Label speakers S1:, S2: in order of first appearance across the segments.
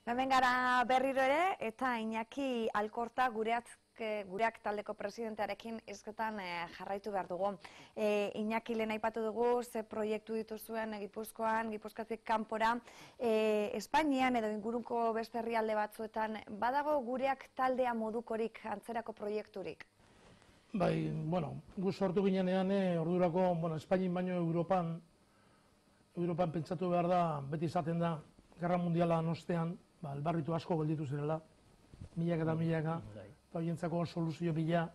S1: Hemen gara berriro ere, eta Iñaki Alkorta gureak taldeko presidentearekin hizketan jarraitu behar dugu. Iñaki lehen aipatu dugu, ze proiektu dituzuen Gipuzkoan, Gipuzkoatik kanpora, Espainian edo inguruko beste herrialde batzuetan, badago gureak taldea modukorik, antzerako proiekturik?
S2: Bai, gu sortu ginean ordurako, Espainin baino Europan pentsatu behar da, beti izaten da, Gerra Mundialan ostean, elbarritu asko gelditu zirela, milaka eta milaka, eta horientzako soluzio bila,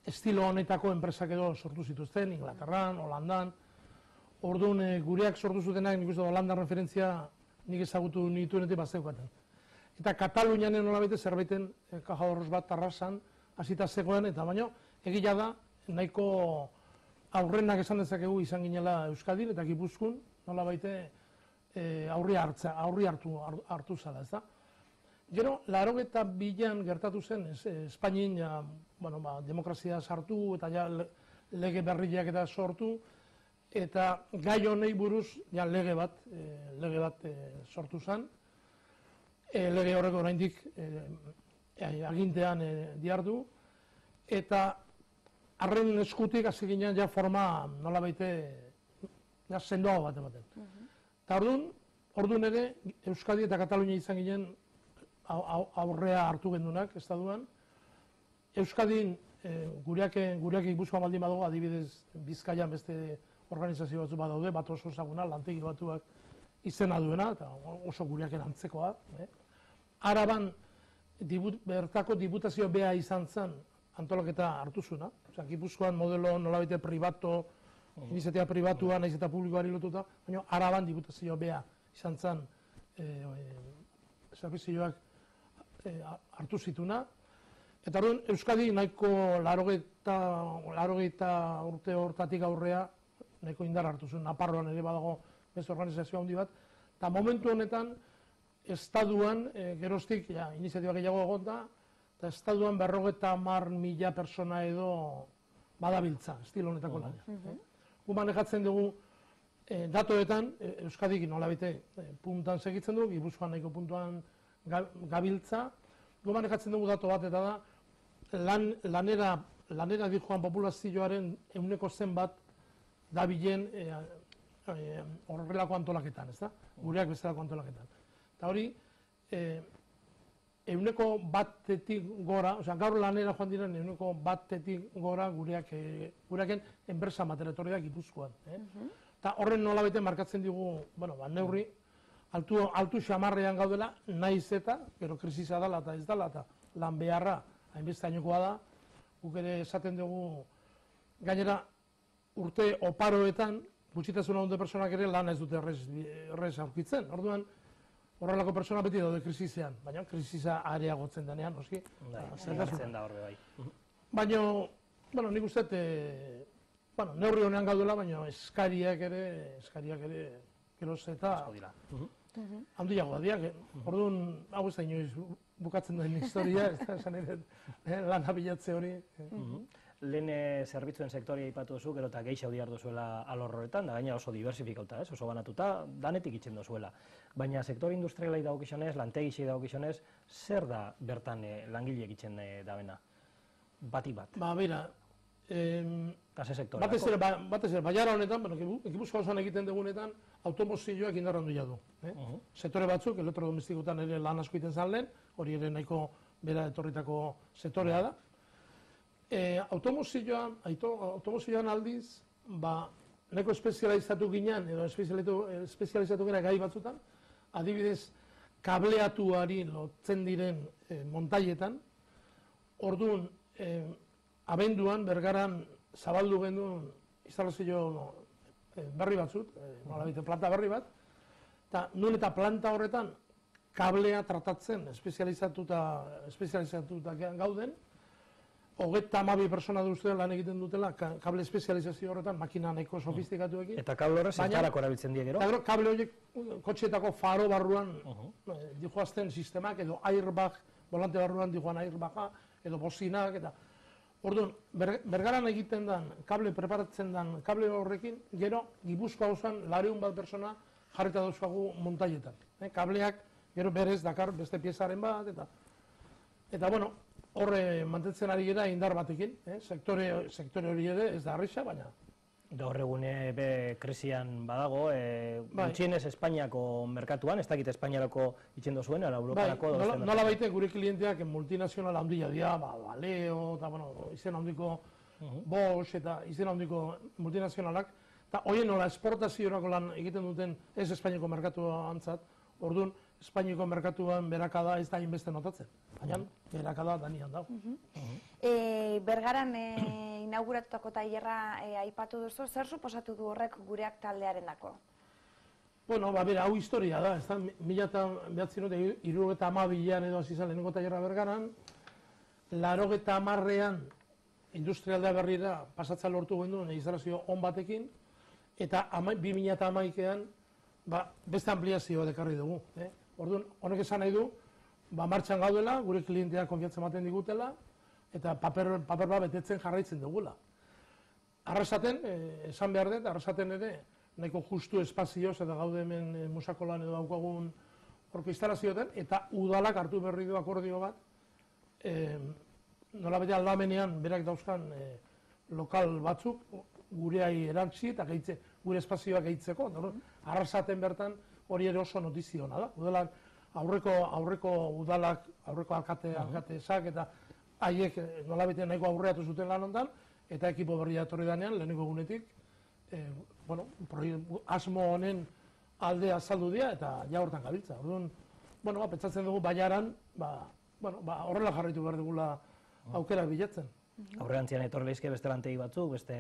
S2: estilo honetako enpresak edo sortu zituzten, Inglaterran, Holandan. Orduan, gureak sortu zutenak, nik uste Holandan referentzia nik ezagutu nituenetik bazeukaten. Eta Katalunian nolabait zerbaiten kajadorroz bat tarrasan hasita zegoen, eta baino, egia da, nahiko aurrenak esan dezakegu izan ginela Euskadin eta Gipuzkoan, nolabait aurri hartu zala, ez da. Gero, 82an gertatu zen, Espainin demokrazia sartu eta lege berriak eta sortu, eta gai honei buruz lege bat sortu zen. Lege horrek oraindik agintean dihardu, eta arren eskutik hasi ginen forma nolabait sendoago bat ematen. Eta orduan ere Euskadi eta Katalunia izan ginen aurrea hartu gendunak estatuan. Euskadin gureak Gipuzkoan baldin badago, adibidez Bizkaian beste organizazio batzu badaude, bat oso ezaguna, Lantegi Batuak izena duena, eta oso gureaken antzekoa. Araban bertako diputazio bea izan zen antolaketa hartu zuena. Gipuzkoan modelo nolabait pribato, iniziatiba pribatua, nahiz eta publikoari lotuta, baina Araban diputazio bea izan zen servizioak hartu zituna. Eta orduan, Euskadi nahiko 80 urte hortatik aurrea nahiko indar hartu zuen. Naparroan ere badago beste organizazio handi bat. Eta momentu honetan, Estatuan, geroztik, iniziatiba gehiago egonda, eta Estatuan 50.000 persona edo badabiltza, estilo honetako lanean. Gu manejatzen dugu datoetan, Euskadik nolabait puntan segitzen dugu, Gipuzkoan nahiko puntuan gabiltza. Gu manejatzen dugu dato bat eta da, lanera dijoan populazioaren 100% bat dabilen horrelako antolaketan, ez da? Gureak bezalako antolaketan. Eta hori, 100%tik gora, gaur lanera joan diren 100%tik gora gureaken enpresa materiatoriak Gipuzkoan. Eta horren nolabait markatzen digu, neurri, altu xamarrean gaudela, naiz eta, gero krisisa dela eta ez dela, eta lan beharra, hainbeste ainokoa da, guk ere esaten dugu, gainera, urte oparoetan, gutxitasuna hunde personak ere lan ez dute errez aurkitzen. Orduan, horrelako persona beti daude krisisean, baina krisisa areagotzen denean, noski.
S3: Zendatzen da horre bai.
S2: Baina, nik uste, neurri honean gaudela, baina eskariak ere, geroz eta handiago badiak. Orduan, hau ez da inoiz bukatzen den historia, ez da esan ere lan abilatze hori.
S3: Lehen zerbitzuen sektoria ipatu duzu, gero eta gehiago diar duzuela alor horretan, da gaina oso diversifikauta, oso banatuta, danetik itzen duzuela. Baina sektor industrialai dagokizionez, lantegixei dagokizionez, zer da bertan langileek itzen dabena? Bati bat.
S2: Bera,
S3: batez
S2: ere, baiara honetan, Gipuzkoa osoan egiten dugunetan, automozioak indarran duia du. Sektore batzuk, elektrodomestikotan ere lan asko egiten zan lehen, hori ere nahiko bera etorritako sektorea da. Automozioan aldiz, nahiko espezializatu ginen, edo espezializatu gara gai batzutan, adibidez, kableatuari lotzen diren montailetan, orduan, abenduan, Bergaran, zabaldu genuen instalazio berri batzut, planta berri bat, eta nun eta planta horretan kablea tratatzen espezializatuta gauden, 32 persona duzte lan egiten dutela, kable espezializazio horretan, makina nahiko sofistikatuekin.
S3: Eta kable horrez zertarako erabiltzen die gero?
S2: Eta kable horiek kotxeetako faro barruan dijoazten sistemak, edo airbag, volante barruan dijoan airbaga, edo bozinak, eta orduan, Bergaran egiten den, kable preparatzen den kable horrekin, gero, Gipuzkoa osoan 200 persona jarrita dauzkagu montailetan. Kableak gero berez dakar beste piezaren bat, eta bueno, horre mantentzen ari gara indar batekin, sektore hori ere ez da arrisa, baina
S3: Gaur egune be krisian badago, gutxienez Espainiako merkatuan, ez dakit Espainiarako itxendo zuen, ala Europarako...
S2: Nola baite gure klienteak multinazional handia dira, Valeo, eta izen handiko Bosch, eta izen handiko multinazionalak, eta horien nola esportaziorako lan egiten duten ez Espainiako merkatua antzat, orduan Espainiako merkatuan berakada ez da inbeste notatzen, baina berakada danian dago.
S1: Bergaran inauguratutako tailerra aipatu duzu, zer suposatu du horrek gureak taldearen dako?
S2: Bueno, bera, hau historia da, ez da, 1972an edo hasi zen lehenengo tailerra Bergaran, 1980an industrialdea berrira pasatza lortu genuen instalazio on batekin, eta 2011an beste ampliazioa dekarri dugu. Orduan, honek esan nahi du, martxan gaudela, gure klienteak konfiantza ematen digutela, eta paper bat betetzen jarraitzen dugula. Arrasaten, esan behar dut, arrasaten ere, nahiko justu espazioz eta gaude hemen musakolan edo daukagun horko instalazioetan, eta udalak hartu berri du akordio bat, nolabete aldamenean berak dauzkan lokal batzuk, gureai erantzi eta gure espazioak gehitzeko. Arrasaten bertan hori ere oso notizio ona da. Udalak, aurreko udalak, aurreko alkatesak eta haiek nolabete nahiko aurreatu zuten lan ondan, eta ekipo berria etorri danean, lehenengo egunetik, asmo honen aldea azaldu dira eta ja hortan gabiltza. Orduan, pentsatzen dugu baiaran, horrela jarraitu behar dugula aukera bilatzen.
S3: Aurrerantzian etorri leizke beste lantegi batzuk, beste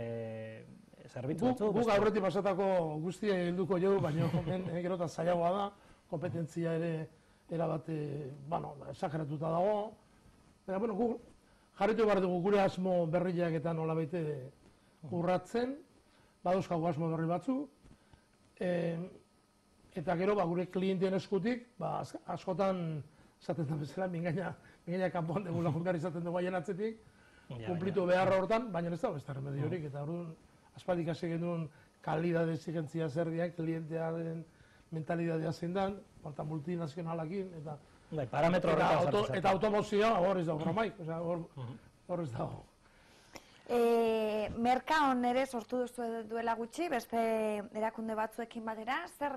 S3: zerbitzu batzuk?
S2: Guk aurretik pasatako guztia helduko jo, baina gero eta zailagoa da, kompetentzia ere erabat esageratuta dago. Baina, guk jarraitu behar dugu gure asmo berriak eta nolabait urratzen, badauzkagu asmo berri batzu, eta gero gure klientien eskutik, askotan, esaten da bezala, mingaina kanpoan degula junkar izaten dugu haien atzetik, kumplitu beharra hortan, baina ez dago ez da remediorik, eta orduan, aspaldik hasi genuen kalidade exigentzia zer diak, klientearen mentalidadea zein dan, multinazionalakin, eta automozioa hor ez dago gramaik, hor ez dago.
S1: Merkaon ere sortu duzu duela gutxi, beste erakunde batzuekin batera, zer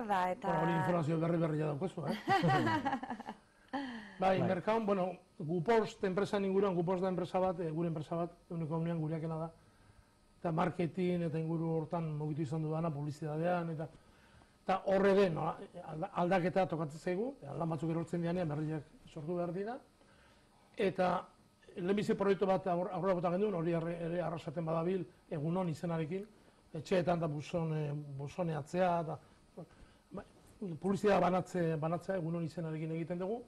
S1: da?
S2: Hori informazio berria daukezu, Bai, Merkaon, Gupost enpresan inguruan, Gupost da enpresa bat, gure enpresa bat, eguneko unean gureakena da. Eta marketing eta inguru hortan mugitu izan dudana, publizitatean, eta horre den aldaketa tokatzen zaigu, aldan batzuk erortzen dianean berriak sortu behar dira. Eta lehenbizi proiektu bat aurrera bota genduen, hori ere arrasaten badabil, egunon izenarekin, etxeetan eta buzone atzea, eta publizitatea banatzea egunon izenarekin egiten dugu.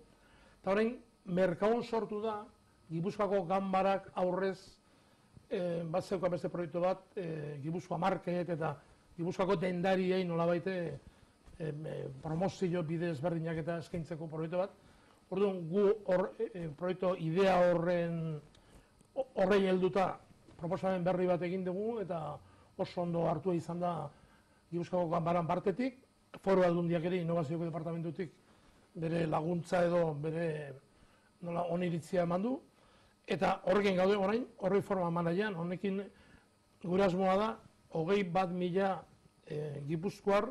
S2: Eta horrein, Merkaon sortu da, Gipuzkoako ganbarak aurrez bat zeuka beste proiektu bat, Gipuzkoa Market eta Gipuzkoako dendariei nolabaite promozio bide ezberdinak eta eskaintzeko proiektu bat. Orduan, gu proiektu idea horrei helduta proposamen berri bat egin dugu eta oso ondo hartua izan da Gipuzkoako ganbaran partetik, Foru Aldundiak ere Innovazioko Departamentutik bere laguntza edo bere oniritzia eman du, eta horrekin gaude orain, horri forma manaian, honekin gure asmoa da, 21.000 Gipuzkoar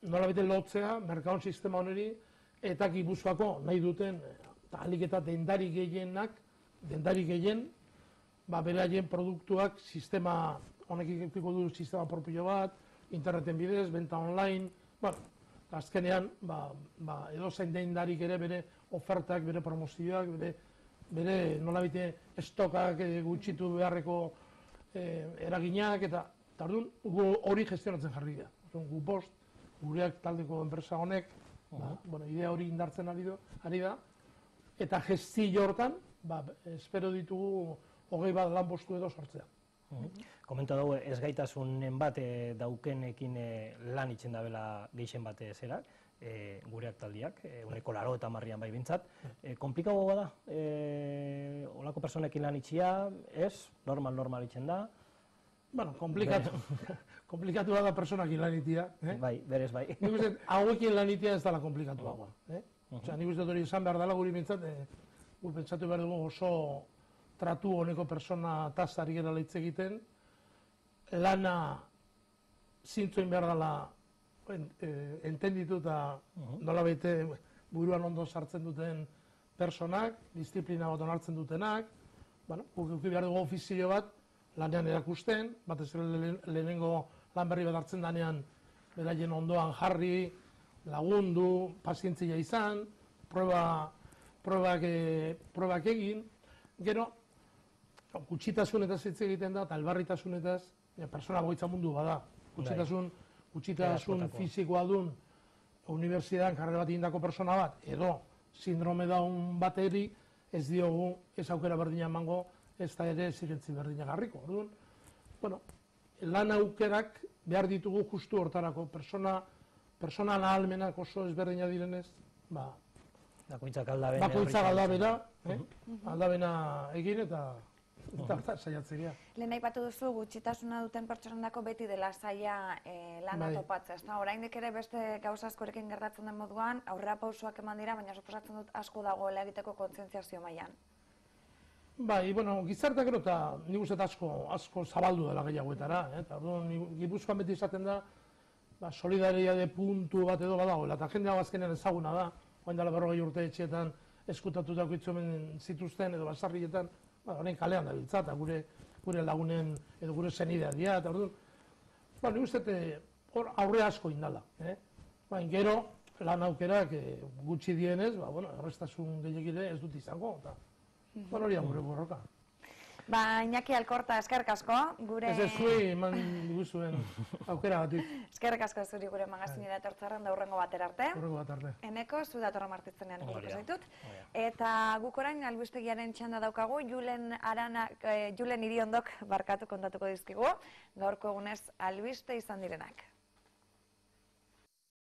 S2: nolabete lotzea, Merkaon sistema honeri, eta Gipuzkoako nahi duten, ahalik eta dendari gehien, beraien produktuak sistema, honekin ekiko du sistema propio bat, interneten bidez, benta online, azkenean, edozein dendarik ere bere ofertak, bere promozioak, bere nolabite estokak gutxitu beharreko eraginak, eta hori gestionatzen jarri da. Gupost, gureak taldeko enpresa honek, idea hori indartzen ari da, eta gestio hortan, espero ditugu 21 lanpostu edo sortzea.
S3: Komenta dugu, ez gaitasunen bat daukenekin lan itzen dabela geixen bat zerak, gureak taldiak, uneko 80 bai bintzat. Komplikagoa da, olako personekin lan itxia, ez? Normal itzen da?
S2: Bueno, Komplikatua da personakin lan itia.
S3: Bai, berez bai.
S2: Nik uste, hauekin lan itia ez dela komplikatuagoa. Osea, nik uste hori izan behar dela guri bintzat, guk pentsatu behar dugu oso tratu honeko persona tasari gara hitz egiten, lana zintzoin behar dela entenditu eta nola baite buruan ondo sartzen duten personak, disiplina bat onartzen dutenak, guk behar dugu ofizio bat, lanean erakusten, batez ere lehenengo lan berri bat hartzen danean, beraien ondoan jarri, lagundu, pazientzia izan, probak egin, gero, gutxitasunetaz hitz egiten da, eta elbarritasunetaz, persona bakoitza mundu bada, gutxitasun fisikoa duen, unibertsitatean karrera bat egindako persona bat, edo sindrome daun bateri, ez diogu, ez aukera berdina emango, ez da ere zirentzi berdina garriko. Orduan, lan aukerak behar ditugu justu hortarako, persona ahalmenak oso ezberdina direnez,
S3: Bakoitzak
S2: aldabena egin eta saiatzea.
S1: Lehen aipatu duzu gutxitasuna duten pertsonendako beti dela zaila lana topatzea. Oraindik ere beste gauza askorekin gertatzen den moduan, aurrera pausoak eman dira, baina suposatzen dut asko dagoela egiteko kontzientziazio mailan.
S2: Bai, gizarteak gero eta nik uste asko zabaldu dela gehiagoetara. Gipuzkoan beti izaten da, solidaritate puntu bat edo badagoela, eta jende hau azkenean ezaguna da, orain dela 40 urte etxeetan eskutatutako hitzomen zituzten edo basarrietan, orain kalean dabiltza, eta gure lagunen edo gure senideak dira, eta orduan, nik uste hor aurre asko indala. Gero, lan aukerak gutxi dienez, errestasun gehiagire ez dut izango, eta hori da gure borroka.
S1: Iñaki Alkorta, eskerrik asko.
S2: Ez ez zuei eman diguzuen aukera batik.
S1: Eskerrik asko zuri gure magazinera etortzarren da hurrengo batera arte.
S2: Hurrengo bat arte.
S1: Eneko, zu datorra martitzenean ikutuko zaitut. Eta guk orain albistegiaren txanda daukagu, Julen Iriondok barkatu kontatuko dizkigu, gaurko egunez albiste izan direnak.